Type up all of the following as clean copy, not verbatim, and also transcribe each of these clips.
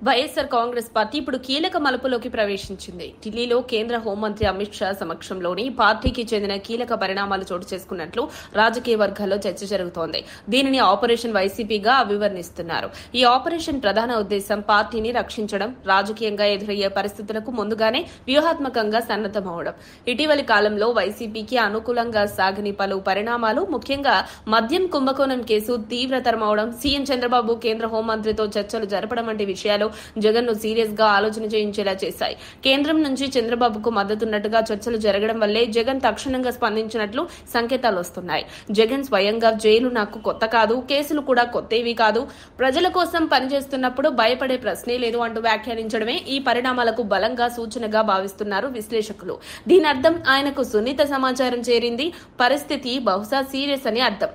YSR Congress party ఇప్పుడు కీలక మలుపులోకి ప్రవేశించింది. ఢిల్లీలో కేంద్ర హోంమంత్రి అమిత్ షా సమక్షంలోని పార్టీకి చెందిన కీలక పరిణామాలు చోటు చేసుకున్నట్లు రాజకీయ వర్గాల్లో చర్చ జరుగుతోంది. దీనిని ఆపరేషన్ వైసీపీగా అభివర్ణిస్తున్నారు. ఈ ఆపరేషన్ ప్రధాన ఉద్దేశం పార్టీని రక్షించడం, రాజకీయంగా ఎదురయ్యే పరిస్థితులకు ముందుగానే వ్యూహాత్మకంగా సన్నద్దమవడం. ఇటీవలి కాలంలో వైసీపీకి అనుకూలంగా సాగని పలు పరిణామాలు, ముఖ్యంగా మద్యం కుంభకోణం కేసు తీవ్రతరమవడం, సీఎం చంద్రబాబు కేంద్ర హోంమంత్రితో చర్చలు జరపడం వంటి విషయాలు జగన్ ను సీరియస్ గా ఆలోచన చేయించేలా చేశాయి. కేంద్రం నుంచి చంద్రబాబుకు మద్దతున్నట్టుగా చర్చలు జరగడం వల్లే జగన్ తక్షణంగా స్పందించినట్లు సంకేతాలు వస్తున్నాయి. జగన్ స్వయంగా జైలు నాకు కొత్త కాదు, కేసులు కూడా కొత్తేవి కాదు, ప్రజల కోసం పనిచేస్తున్నప్పుడు భయపడే ప్రశ్నే లేదు అంటూ వ్యాఖ్యానించడమే ఈ పరిణామాలకు బలంగా సూచనగా భావిస్తున్నారు విశ్లేషకులు. దీని అర్థం ఆయనకు సున్నిత సమాచారం చేరింది, పరిస్థితి బహుశా సీరియస్ అని అర్థం.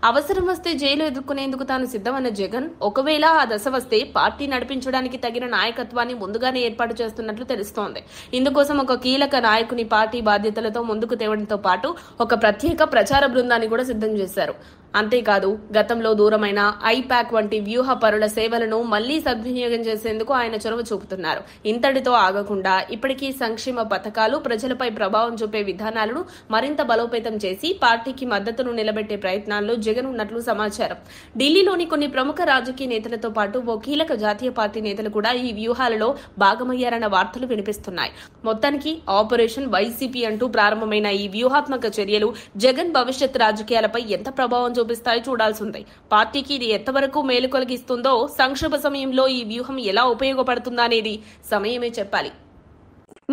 అవసరం వస్తే జైలు ఎదుర్కొనేందుకు తాను సిద్ధమన్న జగన్ ఒకవేళ ఆ దశ వస్తే పార్టీ నడిపించడానికి తగిన నాయకత్వాన్ని ముందుగానే ఏర్పాటు చేస్తున్నట్లు తెలుస్తోంది. ఇందుకోసం ఒక కీలక నాయకుని పార్టీ బాధ్యతలతో ముందుకు తేవడంతో పాటు ఒక ప్రత్యేక ప్రచార బృందాన్ని కూడా సిద్ధం చేశారు. అంతేకాదు, గతంలో దూరమైన ఐపాక్ వంటి వ్యూహ పరుల సేవలను మళ్లీ సద్వినియోగం చేసేందుకు ఆయన చొరవ చూపుతున్నారు. ఇంతటితో ఆగకుండా ఇప్పటికీ సంక్షేమ పథకాలు, ప్రజలపై ప్రభావం చూపే విధానాలను మరింత బలోపేతం చేసి పార్టీకి మద్దతును నిలబెట్టే ప్రయత్నాల్లో జగన్ ఉన్నట్లు సమాచారం. ఢిల్లీలోని కొన్ని ప్రముఖ రాజకీయ నేతలతో పాటు ఓ కీలక జాతీయ పార్టీ నేతలు కూడా ఈ వ్యూహాలలో భాగమయ్యారన్న వార్తలు వినిపిస్తున్నాయి. మొత్తానికి ఆపరేషన్ వైసీపీ అంటూ ప్రారంభమైన ఈ వ్యూహాత్మక చర్యలు జగన్ భవిష్యత్ రాజకీయాలపై ఎంత ప్రభావం చూపిస్తాయో చూడాల్సి ఉంది. పార్టీకి ఇది ఎంతవరకు మేలు కలిగిస్తుందో, సంక్షోభ సమయంలో ఈ వ్యూహం ఎలా ఉపయోగపడుతుందా అనేది సమయమే చెప్పాలి.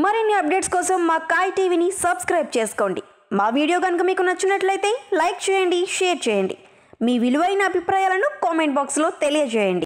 మరిన్ని అప్డేట్స్ కోసం మా కాయ్ టీవీని సబ్స్క్రైబ్ చేసుకోండి. మా వీడియో కనుక మీకు నచ్చినట్లయితే లైక్ చేయండి, షేర్ చేయండి. మీ విలువైన అభిప్రాయాలను కామెంట్ బాక్స్లో తెలియజేయండి.